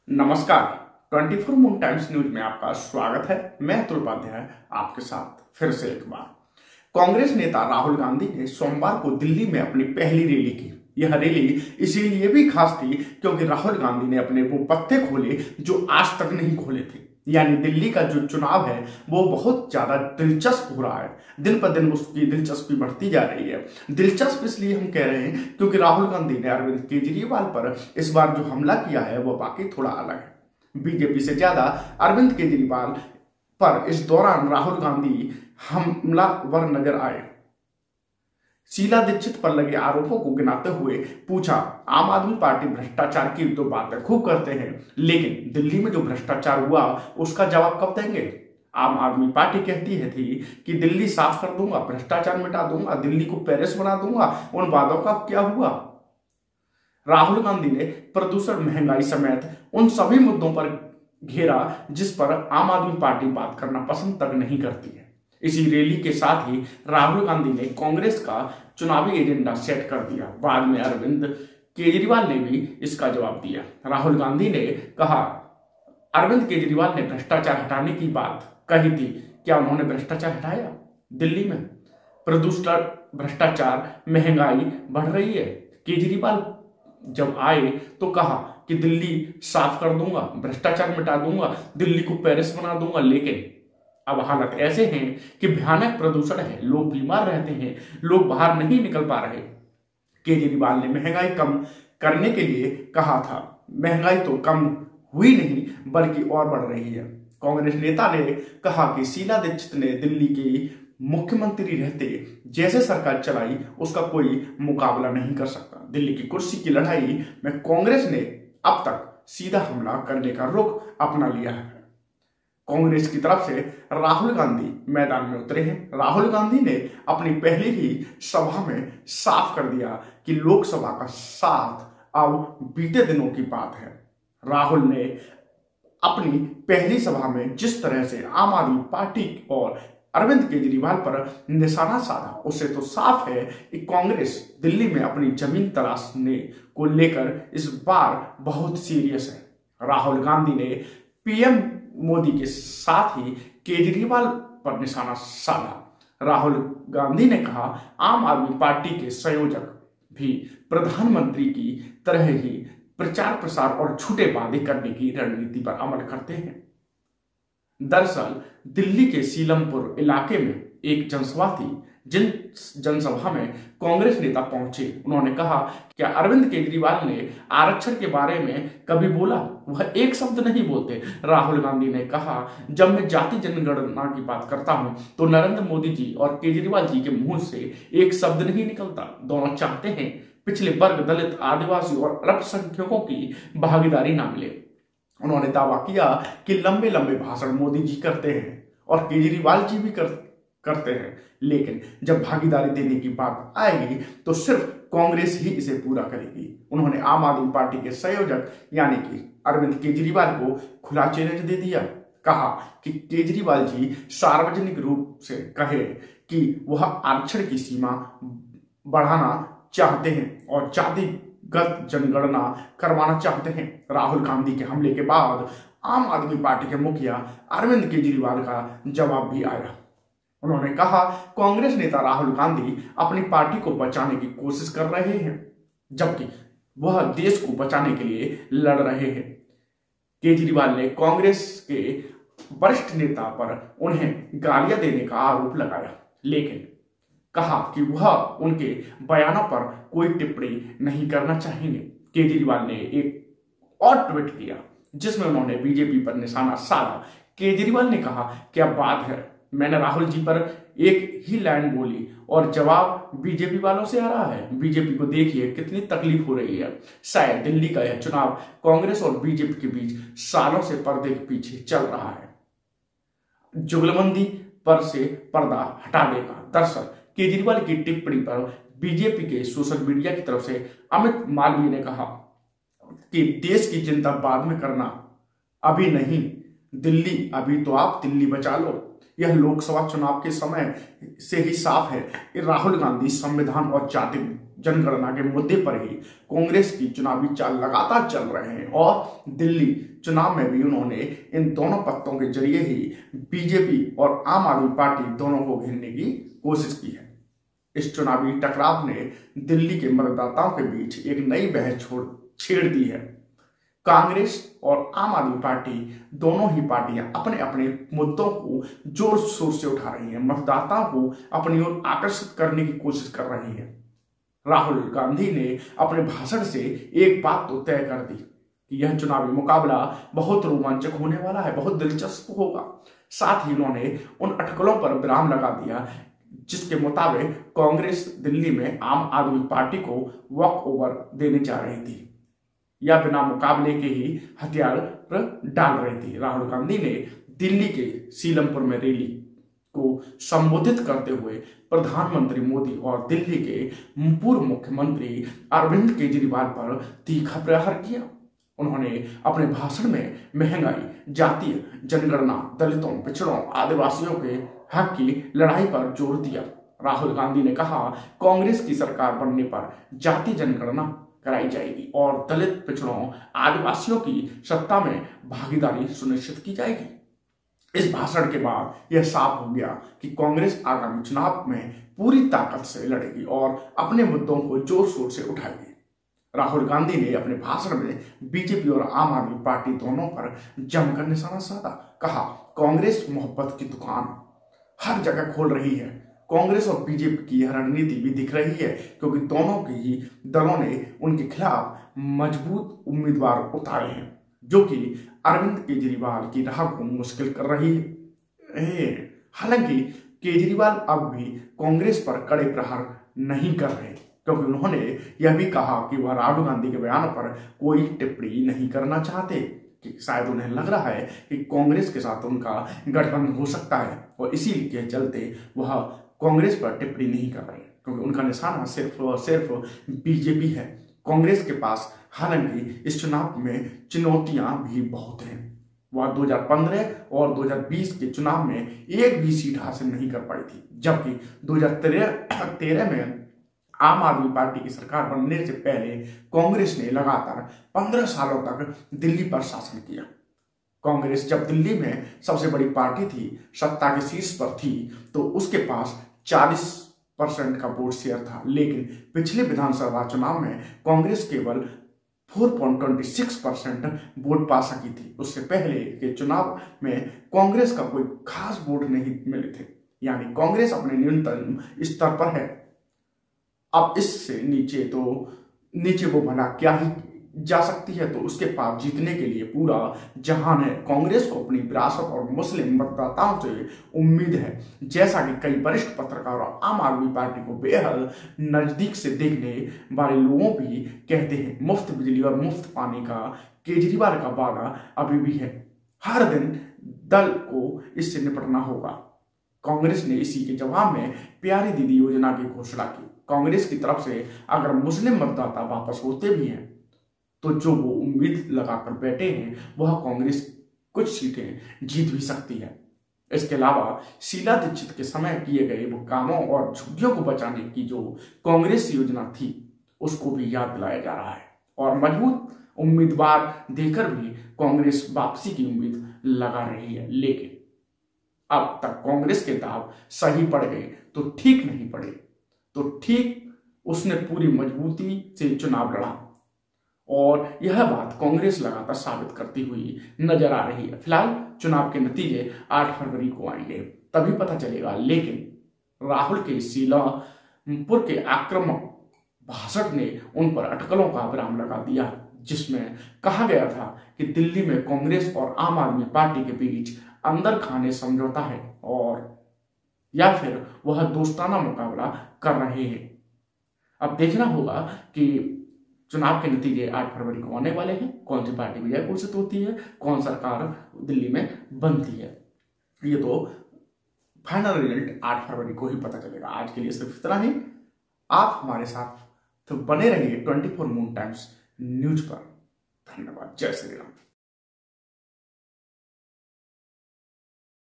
नमस्कार। 24 moon times news में आपका स्वागत है। मैं अतुल उपाध्याय आपके साथ फिर से एक बार। कांग्रेस नेता राहुल गांधी ने सोमवार को दिल्ली में अपनी पहली रैली की। यह रैली इसीलिए भी खास थी क्योंकि राहुल गांधी ने अपने वो पत्ते खोले जो आज तक नहीं खोले थे। यानी दिल्ली का जो चुनाव है वो बहुत ज्यादा दिलचस्प हो रहा है। दिन पर दिन उसकी दिलचस्पी बढ़ती जा रही है। दिलचस्प इसलिए हम कह रहे हैं क्योंकि राहुल गांधी ने अरविंद केजरीवाल पर इस बार जो हमला किया है वो बाकी थोड़ा अलग है। बीजेपी से ज्यादा अरविंद केजरीवाल पर इस दौरान राहुल गांधी हमलावर नजर आए। शीला दीक्षित पर लगे आरोपों को गिनाते हुए पूछा, आम आदमी पार्टी भ्रष्टाचार की तो बातें खूब करते हैं, लेकिन दिल्ली में जो भ्रष्टाचार हुआ उसका जवाब कब देंगे? आम आदमी पार्टी कहती है थी कि दिल्ली साफ कर दूंगा, भ्रष्टाचार मिटा दूंगा, दिल्ली को पेरिस बना दूंगा। उन वादों का क्या हुआ? राहुल गांधी ने प्रदूषण, महंगाई समेत उन सभी मुद्दों पर घेरा जिस पर आम आदमी पार्टी बात करना पसंद तक नहीं करती है। इसी रैली के साथ ही राहुल गांधी ने कांग्रेस का चुनावी एजेंडा सेट कर दिया। बाद में अरविंद केजरीवाल ने भी इसका जवाब दिया। राहुल गांधी ने कहा, अरविंद केजरीवाल ने भ्रष्टाचार हटाने की बात कही थी, क्या उन्होंने भ्रष्टाचार हटाया? दिल्ली में प्रदूषण, भ्रष्टाचार, महंगाई बढ़ रही है। केजरीवाल जब आए तो कहा कि दिल्ली साफ कर दूंगा, भ्रष्टाचार मिटा दूंगा, दिल्ली को पेरिस बना दूंगा, लेकिन अब हालत ऐसे हैं कि भयानक प्रदूषण है, लोग बीमार रहते हैं, लोग बाहर नहीं निकल पा रहे। केजरीवाल ने महंगाई कम करने के लिए कहा था, महंगाई तो कम हुई नहीं बल्कि और बढ़ रही है। कांग्रेस नेता ने कहा कि शीला दीक्षित ने दिल्ली की मुख्यमंत्री रहते जैसे सरकार चलाई उसका कोई मुकाबला नहीं कर सकता। दिल्ली की कुर्सी की लड़ाई में कांग्रेस ने अब तक सीधा हमला करने का रुख अपना लिया है। कांग्रेस की तरफ से राहुल गांधी मैदान में उतरे हैं। राहुल गांधी ने अपनी पहली ही सभा में साफ कर दिया कि लोकसभा का साथ अब बीते दिनों की बात है। राहुल ने अपनी पहली सभा में जिस तरह से आम आदमी पार्टी और अरविंद केजरीवाल पर निशाना साधा, उससे तो साफ है कि कांग्रेस दिल्ली में अपनी जमीन तलाशने को लेकर इस बार बहुत सीरियस है। राहुल गांधी ने पीएम मोदी के साथ ही केजरीवाल पर निशाना साधा। राहुल गांधी ने कहा, आम आदमी पार्टी के संयोजक भी प्रधानमंत्री की तरह ही प्रचार प्रसार और झूठे वादे करने की रणनीति पर अमल करते हैं। दरअसल दिल्ली के सीलमपुर इलाके में एक जनसभा थी। जिन जनसभा में कांग्रेस नेता पहुंचे, उन्होंने कहा, क्या अरविंद केजरीवाल ने आरक्षण के बारे में कभी बोला? वह एक शब्द नहीं बोलते। राहुल गांधी ने कहा, जब मैं जाति जनगणना की बात करता हूं तो नरेंद्र मोदी जी और केजरीवाल जी के मुंह से एक शब्द नहीं निकलता। दोनों चाहते हैं पिछले वर्ग, दलित, आदिवासी और अल्पसंख्यकों की भागीदारी ना मिले। उन्होंने दावा किया कि लंबे लंबे भाषण मोदी जी करते हैं और केजरीवाल जी भी करते हैं, लेकिन जब भागीदारी देने की बात आएगी तो सिर्फ कांग्रेस ही इसे पूरा करेगी। उन्होंने आम आदमी पार्टी के संयोजक यानी कि अरविंद केजरीवाल को खुला चैलेंज दे दिया। कहा कि केजरीवाल जी सार्वजनिक रूप से कहे कि वह आरक्षण की सीमा बढ़ाना चाहते हैं और जातिगत जनगणना करवाना चाहते हैं। राहुल गांधी के हमले के बाद आम आदमी पार्टी के मुखिया अरविंद केजरीवाल का जवाब भी आया। उन्होंने कहा, कांग्रेस नेता राहुल गांधी अपनी पार्टी को बचाने की कोशिश कर रहे हैं जबकि वह देश को बचाने के लिए लड़ रहे हैं। केजरीवाल ने कांग्रेस के वरिष्ठ नेता पर उन्हें गालियां देने का आरोप लगाया, लेकिन कहा कि वह उनके बयानों पर कोई टिप्पणी नहीं करना चाहेंगे। केजरीवाल ने एक और ट्वीट किया जिसमें उन्होंने बीजेपी पर निशाना साधा। केजरीवाल ने कहा, क्या बात है, मैंने राहुल जी पर एक ही लाइन बोली और जवाब बीजेपी वालों से आ रहा है। बीजेपी को देखिए कितनी तकलीफ हो रही है। शायद दिल्ली का यह चुनाव कांग्रेस और बीजेपी के बीच सालों से पर्दे के पीछे चल रहा है, जुगलबंदी पर से पर्दा हटा देगा। दरअसल केजरीवाल की टिप्पणी पर बीजेपी के सोशल मीडिया की तरफ से अमित मालवीय ने कहा कि देश की चिंता बाद में करना, अभी नहीं, दिल्ली अभी तो आप दिल्ली बचा लो। यह लोकसभा चुनाव के समय से ही साफ है कि राहुल गांधी संविधान और जाति जनगणना के मुद्दे पर ही कांग्रेस की चुनावी चाल लगातार चल रहे हैं और दिल्ली चुनाव में भी उन्होंने इन दोनों पत्तों के जरिए ही बीजेपी और आम आदमी पार्टी दोनों को घेरने की कोशिश की है। इस चुनावी टकराव ने दिल्ली के मतदाताओं के बीच एक नई बहस छेड़ दी है। कांग्रेस और आम आदमी पार्टी दोनों ही पार्टियां अपने अपने मुद्दों को जोर शोर से उठा रही हैं, मतदाताओं को अपनी ओर आकर्षित करने की कोशिश कर रही हैं। राहुल गांधी ने अपने भाषण से एक बात तो तय कर दी कि यह चुनावी मुकाबला बहुत रोमांचक होने वाला है, बहुत दिलचस्प होगा। साथ ही उन्होंने उन अटकलों पर विराम लगा दिया जिसके मुताबिक कांग्रेस दिल्ली में आम आदमी पार्टी को वॉक ओवर देने जा रही थी या बिना मुकाबले के ही हथियार डाल रही थी। राहुल गांधी ने दिल्ली के सीलमपुर में रैली को संबोधित करते हुए प्रधानमंत्री मोदी और दिल्ली के पूर्व मुख्यमंत्री अरविंद केजरीवाल पर तीखा प्रहार किया। उन्होंने अपने भाषण में महंगाई, जातीय जनगणना, दलितों, पिछड़ों, आदिवासियों के हक की लड़ाई पर जोर दिया। राहुल गांधी ने कहा, कांग्रेस की सरकार बनने पर जातीय जनगणना कराई जाएगी और दलित, पिछड़ों, आदिवासियों की सत्ता में भागीदारी सुनिश्चित की जाएगी। इस भाषण के बाद यह साफ हो गया कि कांग्रेस आगामी चुनाव में पूरी ताकत से लड़ेगी और अपने मुद्दों को जोर शोर से उठाएगी। राहुल गांधी ने अपने भाषण में बीजेपी और आम आदमी पार्टी दोनों पर जमकर निशाना साधा। कहा, कांग्रेस मोहब्बत की दुकान हर जगह खोल रही है। कांग्रेस और बीजेपी की यह रणनीति भी दिख रही है क्योंकि दोनों के ही दलों ने उनके खिलाफ मजबूत उम्मीदवार उतारे हैं जो कि अरविंद केजरीवाल की राह को मुश्किल कर रही है। हालांकि केजरीवाल अब भी कांग्रेस पर कड़े प्रहार नहीं कर रहे क्योंकि उन्होंने यह भी कहा कि वह राहुल गांधी के बयानों पर कोई टिप्पणी नहीं करना चाहते कि शायद उन्हें लग रहा है कि कांग्रेस के साथ उनका गठबंधन हो सकता है और इसी के चलते वह कांग्रेस पर टिप्पणी नहीं कर रहे क्योंकि उनका निशाना सिर्फ और सिर्फ बीजेपी है। कांग्रेस के पास हालांकि इस चुनाव में चुनौतियां भी बहुत हैं। वह 2015 और 2020 के चुनाव में एक भी सीट हासिल नहीं कर पाई थी, जबकि 2013 में आम आदमी पार्टी की सरकार बनने से पहले कांग्रेस ने लगातार 15 सालों तक दिल्ली पर शासन किया। कांग्रेस जब दिल्ली में सबसे बड़ी पार्टी थी, सत्ता के शीर्ष पर थी, तो उसके पास 40% का वोट शेयर था। लेकिन पिछले विधानसभा चुनाव में कांग्रेस केवल 4.26% वोट पा सकी थी। उससे पहले के चुनाव में कांग्रेस का कोई खास वोट नहीं मिले थे, यानी कांग्रेस अपने न्यूनतम स्तर पर है। अब इससे नीचे वो भला क्या ही जा सकती है, तो उसके पास जीतने के लिए पूरा जहान है। कांग्रेस को अपनी विरासत और मुस्लिम मतदाताओं से उम्मीद है। जैसा कि कई वरिष्ठ पत्रकार और आम आदमी पार्टी को बेहद नजदीक से देखने वाले लोगों भी कहते हैं, मुफ्त बिजली और मुफ्त पानी का केजरीवाल का वादा अभी भी है। हर दिन दल को इससे निपटना होगा। कांग्रेस ने इसी के जवाब में प्यारी दीदी योजना की घोषणा की। कांग्रेस की तरफ से अगर मुस्लिम मतदाता वापस होते भी हैं तो जो वो उम्मीद लगाकर बैठे हैं वह कांग्रेस कुछ सीटें जीत भी सकती है। इसके अलावा शीला दीक्षित के समय किए गए वो कामों और झुग्गियों को बचाने की जो कांग्रेस योजना थी उसको भी याद दिलाया जा रहा है और मजबूत उम्मीदवार देकर भी कांग्रेस वापसी की उम्मीद लगा रही है। लेकिन अब तक कांग्रेस के दाव सही पड़ गए तो ठीक नहीं पड़े, तो ठीक उसने पूरी मजबूती से चुनाव लड़ा और यह बात कांग्रेस लगातार साबित करती हुई नजर आ रही है। फिलहाल चुनाव के नतीजे 8 फरवरी को आएंगे, तभी पता चलेगा। लेकिन राहुल के सीलमपुर के आक्रामक भाषण ने उन पर अटकलों का विराम लगा दिया, जिसमें कहा गया था कि दिल्ली में कांग्रेस और आम आदमी पार्टी के बीच अंदर खाने समझौता है और या फिर वह दोस्ताना मुकाबला कर रहे हैं। अब देखना होगा कि चुनाव के नतीजे 8 फरवरी को आने वाले हैं। कौन सी पार्टी विजय घोषित होती है, कौन सरकार दिल्ली में बनती है, ये तो फाइनल रिजल्ट 8 फरवरी को ही पता चलेगा। आज के लिए सिर्फ इतना ही। आप हमारे साथ तो बने रहिए 24 मून टाइम्स न्यूज पर। धन्यवाद। जय श्री राम।